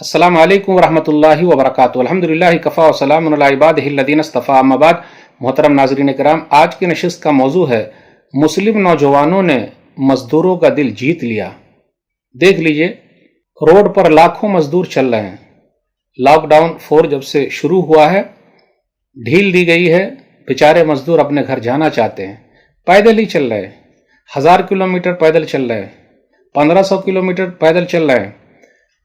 अस्सलामु अलैकुम वरहमतुल्लाहि वबरकातुहू। अल्हम्दुलिल्लाहि कफ़ा व सलामुन अला इबादिहिल्लज़ीना इस्तफ़ा, अम्मा बाद। मोहतरम नाज़रीन किराम, आज की नशिस्त का मौजू है मुस्लिम नौजवानों ने मजदूरों का दिल जीत लिया। देख लीजिए, रोड पर लाखों मजदूर चल रहे हैं। लॉकडाउन 4 जब से शुरू हुआ है, ढील दी गई है, बेचारे मजदूर अपने घर जाना चाहते हैं, पैदल ही चल रहे हैं। 1000 किलोमीटर पैदल चल रहे हैं, 1500 किलोमीटर पैदल चल रहे हैं,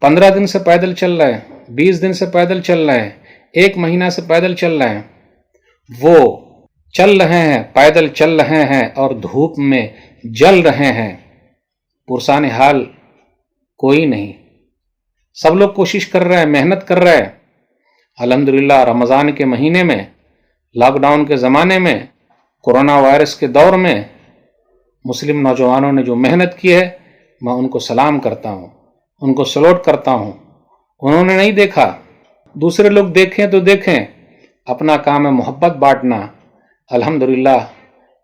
15 दिन से पैदल चल रहे हैं, 20 दिन से पैदल चल रहे हैं, 1 महीना से पैदल चल रहे हैं। वो चल रहे हैं, पैदल चल रहे हैं और धूप में जल रहे हैं। पुरसान हाल कोई नहीं, सब लोग कोशिश कर रहे हैं, मेहनत कर रहे हैं। अल्हम्दुलिल्लाह, रमज़ान के महीने में, लॉकडाउन के ज़माने में, कोरोना वायरस के दौर में मुस्लिम नौजवानों ने जो मेहनत की है, मैं उनको सलाम करता हूँ, उनको सलूट करता हूँ। उन्होंने नहीं देखा, दूसरे लोग देखें तो देखें, अपना काम है मोहब्बत बांटना। अल्हम्दुलिल्लाह,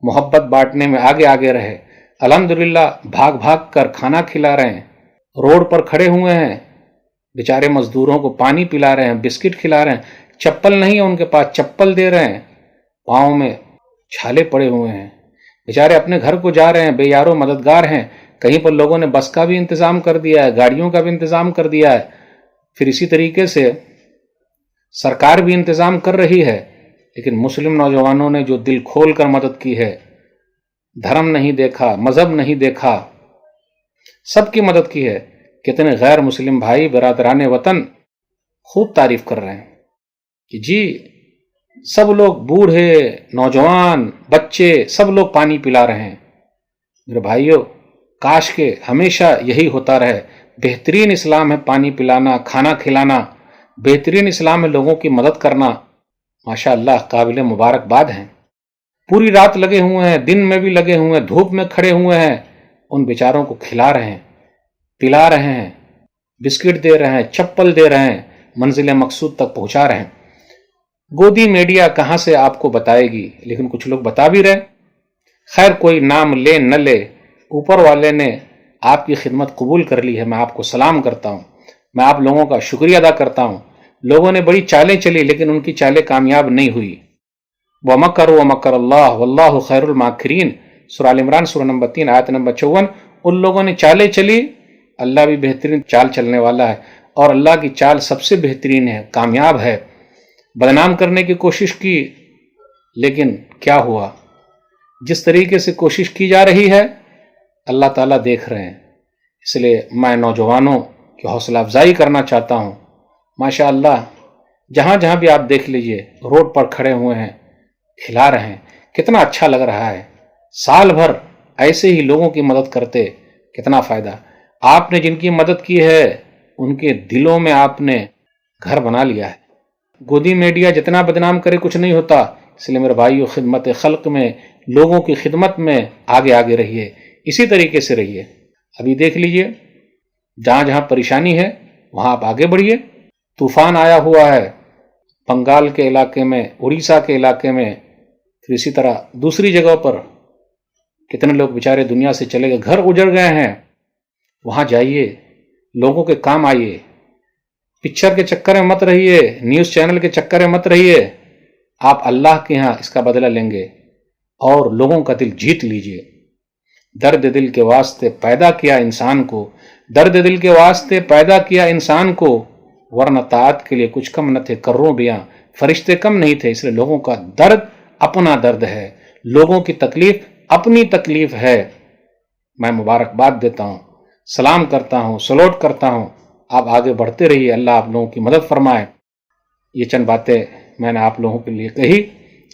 मोहब्बत बांटने में आगे आगे रहे। अल्हम्दुलिल्लाह, भाग भाग कर खाना खिला रहे हैं, रोड पर खड़े हुए हैं, बेचारे मजदूरों को पानी पिला रहे हैं, बिस्किट खिला रहे हैं। चप्पल नहीं है उनके पास, चप्पल दे रहे हैं। पाँव में छाले पड़े हुए हैं, बेचारे अपने घर को जा रहे हैं, बेयारो मददगार हैं। कहीं पर लोगों ने बस का भी इंतज़ाम कर दिया है, गाड़ियों का भी इंतज़ाम कर दिया है। फिर इसी तरीके से सरकार भी इंतज़ाम कर रही है। लेकिन मुस्लिम नौजवानों ने जो दिल खोल कर मदद की है, धर्म नहीं देखा, मज़हब नहीं देखा, सबकी मदद की है। कितने गैर मुस्लिम भाई बिरादरान वतन खूब तारीफ कर रहे हैं कि जी, सब लोग, बूढ़े, नौजवान, बच्चे, सब लोग पानी पिला रहे हैं। मेरे भाइयों, काश के हमेशा यही होता रहे। बेहतरीन इस्लाम है पानी पिलाना, खाना खिलाना। बेहतरीन इस्लाम है लोगों की मदद करना। माशाअल्लाह, काबिल मुबारकबाद हैं। पूरी रात लगे हुए हैं, दिन में भी लगे हुए हैं, धूप में खड़े हुए हैं, उन बेचारों को खिला रहे हैं, पिला रहे हैं, बिस्किट दे रहे हैं, चप्पल दे रहे हैं, मंजिल मकसूद तक पहुंचा रहे हैं। गोदी मीडिया कहाँ से आपको बताएगी, लेकिन कुछ लोग बता भी रहे। खैर, कोई नाम ले न ले, ऊपर वाले ने आपकी खिदमत कबूल कर ली है। मैं आपको सलाम करता हूँ, मैं आप लोगों का शुक्रिया अदा करता हूँ। लोगों ने बड़ी चालें चली, लेकिन उनकी चालें कामयाब नहीं हुई। वमकरू वमकर अल्लाह वल्लाहु खैरुल माकिरीन, सूरह आल इमरान सूरह नंबर 3 आयत नंबर 54। उन लोगों ने चालें चली, अल्लाह भी बेहतरीन चाल चलने वाला है, और अल्लाह की चाल सबसे बेहतरीन है, कामयाब है। बदनाम करने की कोशिश की, लेकिन क्या हुआ? जिस तरीके से कोशिश की जा रही है, अल्लाह ताला देख रहे हैं। इसलिए मैं नौजवानों की हौसला अफजाई करना चाहता हूँ। माशाअल्लाह, जहाँ जहाँ भी आप देख लीजिए, रोड पर खड़े हुए हैं, खिला रहे हैं, कितना अच्छा लग रहा है। साल भर ऐसे ही लोगों की मदद करते, कितना फ़ायदा। आपने जिनकी मदद की है, उनके दिलों में आपने घर बना लिया है। गोदी मीडिया जितना बदनाम करे कुछ नहीं होता। इसलिए मेरे भाइयों, खिदमत खल्क में, लोगों की खिदमत में आगे आगे रहिए, इसी तरीके से रहिए। अभी देख लीजिए, जहाँ जहाँ परेशानी है वहाँ आप आगे बढ़िए। तूफान आया हुआ है बंगाल के इलाके में, उड़ीसा के इलाके में, फिर इसी तरह दूसरी जगह पर कितने लोग बेचारे दुनिया से चले गए, घर उजड़ गए हैं। वहाँ जाइए, लोगों के काम आइए। पिक्चर के चक्कर में मत रहिए, न्यूज़ चैनल के चक्कर में मत रहिए। आप अल्लाह के यहाँ इसका बदला लेंगे और लोगों का दिल जीत लीजिए। दर्द दिल के वास्ते पैदा किया इंसान को, दर्द दिल के वास्ते पैदा किया इंसान को, वरना ताअत के लिए कुछ कम न थे कर्रों बियां, फरिश्ते कम नहीं थे। इसलिए लोगों का दर्द अपना दर्द है, लोगों की तकलीफ अपनी तकलीफ है। मैं मुबारकबाद देता हूँ, सलाम करता हूँ, सलूट करता हूँ। आप आगे बढ़ते रहिए, अल्लाह आप लोगों की मदद फरमाए। ये चंद बातें मैंने आप लोगों के लिए कही।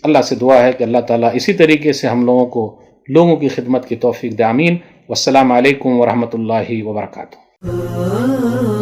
अल्लाह से दुआ है कि अल्लाह ताला इसी तरीके से हम लोगों को लोगों की खिदमत की तौफीक दे। आमीन। वस्सलामु अलैकुम वरहमतुल्लाहि वबरकातुहू।